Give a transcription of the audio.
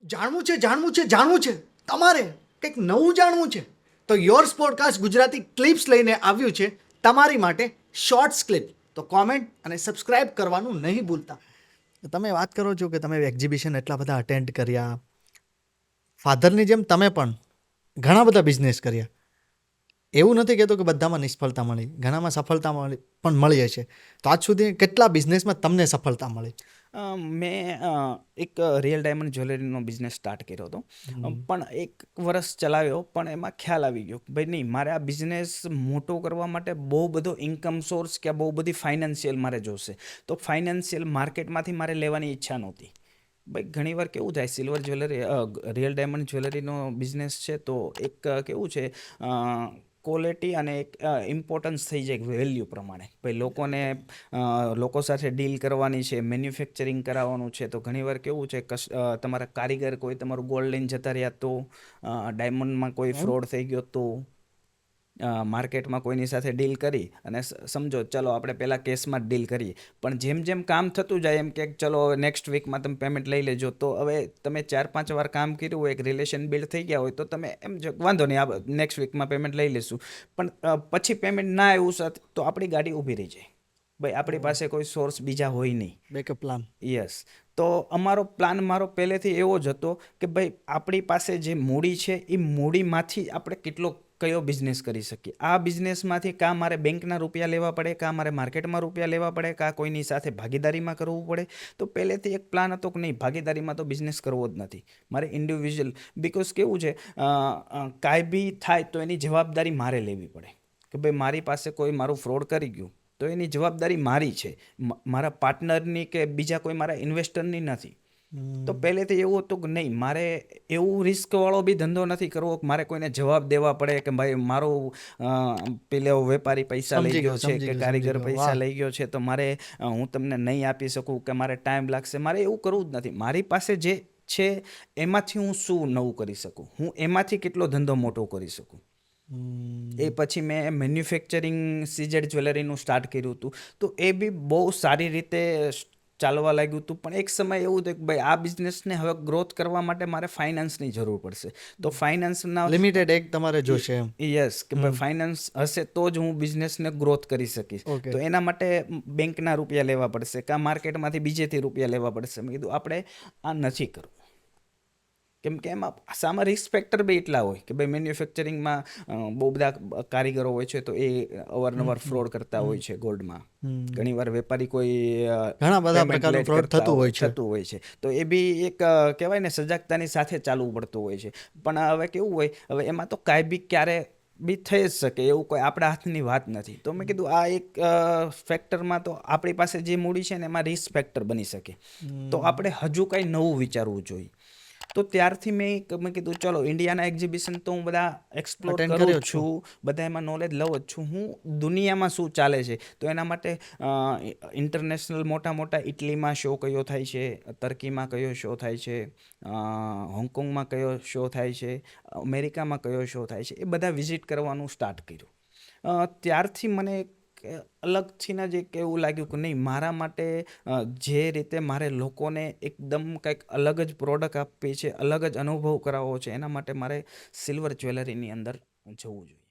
જાણવું છે તમારે કંઈક નવું જાણવું છે તો યોર્સ પોડકાસ્ટ ગુજરાતી ક્લિપ્સ લઈને આવ્યું છે તમારી માટે શોર્ટ્સ ક્લિપ. તો કોમેન્ટ અને સબસ્ક્રાઇબ કરવાનું નહીં ભૂલતા. તમે વાત કરો છો કે તમે એક્ઝિબિશન એટલા બધા અટેન્ડ કર્યા, ફાધરની જેમ તમે પણ ઘણા બધા બિઝનેસ કર્યા. એવું નથી કહેતો કે બધામાં નિષ્ફળતા મળી, ઘણામાં સફળતા પણ મળી હશે. તો આજ સુધી કેટલા બિઝનેસમાં તમને સફળતા મળી? મેં એક રિયલ ડાયમંડ જ્વેલરીનો બિઝનેસ સ્ટાર્ટ કર્યો હતો, પણ 1 વર્ષ ચલાવ્યો. પણ એમાં ખ્યાલ આવી ગયો કે ભાઈ નહીં, મારે આ બિઝનેસ મોટો કરવા માટે બહુ બધો ઇન્કમ સોર્સ કે બહુ બધી ફાઇનાન્શિયલ મારે જોશે. તો ફાઇનાન્શિયલ માર્કેટમાંથી મારે લેવાની ઈચ્છા નહોતી. ભાઈ ઘણીવાર કેવું થાય, સિલ્વર જ્વેલરી રિયલ ડાયમંડ જ્વેલરીનો બિઝનેસ છે તો એક કેવું છે, ક્વોલિટી અને એક ઇમ્પોર્ટન્સ થઈ જાય વેલ્યુ પ્રમાણે. ભાઈ લોકો સાથે ડીલ કરવાની છે, મેન્યુફેક્ચરિંગ કરાવવાનું છે. તો ઘણીવાર કેવું છે, તમારા કારીગર કોઈ તમારું ગોલ્ડ લઈને જતા રહ્યા તો, ડાયમંડમાં કોઈ ફ્રોડ થઈ ગયો તો, માર્કેટમાં કોઈની સાથે ડીલ કરી અને સમજો ચલો આપણે પહેલાં કેસમાં જ ડીલ કરીએ, પણ જેમ જેમ કામ થતું જાય એમ કે ચલો હવે નેક્સ્ટ વીકમાં તમે પેમેન્ટ લઈ લેજો. તો હવે તમે 4-5 વાર કામ કર્યું હોય, એક રિલેશન બિલ્ડ થઈ ગયા હોય, તો તમે એમ જો વાંધો નહીં, આ નેક્સ્ટ વીકમાં પેમેન્ટ લઈ લેશું. પણ પછી પેમેન્ટ ના આવ્યું સાથે તો આપણી ગાડી ઊભી રહી જાય. ભાઈ આપણી પાસે કોઈ સોર્સ બીજા હોય નહીં, બેકઅપ પ્લાન. યસ. તો મારો પહેલેથી એવો જ હતો કે ભાઈ આપણી પાસે જે મૂડી છે એ મૂડીમાંથી આપણે કયો બિઝનેસ કરી શકીએ. આ બિઝનેસમાંથી કાં મારે બેંકના રૂપિયા લેવા પડે, કાં મારે માર્કેટમાં રૂપિયા લેવા પડે, કાં કોઈની સાથે ભાગીદારીમાં કરવું પડે. તો પહેલેથી એક પ્લાન હતો કે નહીં, ભાગીદારીમાં તો બિઝનેસ કરવો જ નથી, મારે ઇન્ડિવિજ્યુઅલ. બિકોઝ કેવું છે, કાંઈ બી થાય તો એની જવાબદારી મારે લેવી પડે કે ભાઈ મારી પાસે કોઈ મારું ફ્રોડ કરી ગયું તો એની જવાબદારી મારી છે, મારા પાર્ટનરની કે બીજા કોઈ મારા ઇન્વેસ્ટરની નથી. તો પહેલેથી એવું હતું કે નહીં, મારે એવું રિસ્કવાળો બી ધંધો નથી કરવો કે મારે કોઈને જવાબ દેવા પડે કે ભાઈ મારો પેલો વેપારી પૈસા લઈ ગયો છે કે કારીગર પૈસા લઈ ગયો છે તો મારે હું તમને નહીં આપી શકું કે મારે ટાઈમ લાગશે. મારે એવું કરવું જ નથી. મારી પાસે જે છે એમાંથી હું શું નવું કરી શકું, હું એમાંથી કેટલો ધંધો મોટો કરી શકું. એ પછી મેં મેન્યુફેક્ચરિંગ સીઝેડ જ્વેલરીનું સ્ટાર્ટ કર્યું હતું. તો એ બી બહુ સારી રીતે ચાલવા લાગ્યું હતું. પણ એક સમય એવું હતું કે ભાઈ આ બિઝનેસને હવે ગ્રોથ કરવા માટે મારે ફાઇનાન્સની જરૂર પડશે. તો ફાઇનાન્સના લિમિટેડ એક તમારે જોશે એમ. યસ, કે ભાઈ ફાઇનાન્સ હશે તો જ હું બિઝનેસને ગ્રોથ કરી શકીશ. તો એના માટે બેંકના રૂપિયા લેવા પડશે, કાં માર્કેટમાંથી બીજેથી રૂપિયા લેવા પડશે. મેં કીધું આપણે આ નથી કરવું, કેમ કે એમાં સામા રિસ્ક ફેક્ટર બી એટલા હોય કે ભાઈ મેન્યુફેક્ચરિંગમાં બહુ બધા કારીગરો હોય છે તો એ અવારનવાર ફ્રોડ કરતા હોય છે ગોલ્ડમાં. ઘણીવાર વેપારી કોઈ ઘણા બધા પ્રકારનું ફ્રોડ થતું હોય છે. તો એ બી એક કહેવાય ને, સજાગતાની સાથે ચાલવું પડતું હોય છે. પણ હવે કેવું હોય, હવે એમાં તો કાંઈ બી ક્યારે બી થઈ જ શકે, એવું કોઈ આપણા હાથની વાત નથી. તો મેં કીધું આ એક ફેક્ટરમાં તો આપણી પાસે જે મૂડી છે ને એમાં રિસ્ક ફેક્ટર બની શકે, તો આપણે હજુ કંઈ નવું વિચારવું જોઈએ. તો ત્યારથી મેં કીધું ચલો ઇન્ડિયાના એક્ઝિબિશન તો હું બધા એક્સપ્લોર કરું જ છું, બધા એમાં નોલેજ લઉં જ છું. હું દુનિયામાં શું ચાલે છે તો એના માટે ઇન્ટરનેશનલ મોટા ઇટલીમાં શો કયો થાય છે, તર્કીમાં કયો શો થાય છે, હોંગકોંગમાં કયો શો થાય છે, અમેરિકામાં કયો શો થાય છે, એ બધા વિઝિટ કરવાનું સ્ટાર્ટ કર્યું. ત્યારથી મને અલગથી જ એક એવું લાગ્યું કે નહીં, મારા માટે જે રીતે મારે લોકોને એકદમ કંઈક અલગ જ પ્રોડક્ટ આપવી છે, અલગ જ અનુભવ કરાવવો છે, એના માટે મારે સિલ્વર જ્વેલરીની અંદર જવું જોઈએ.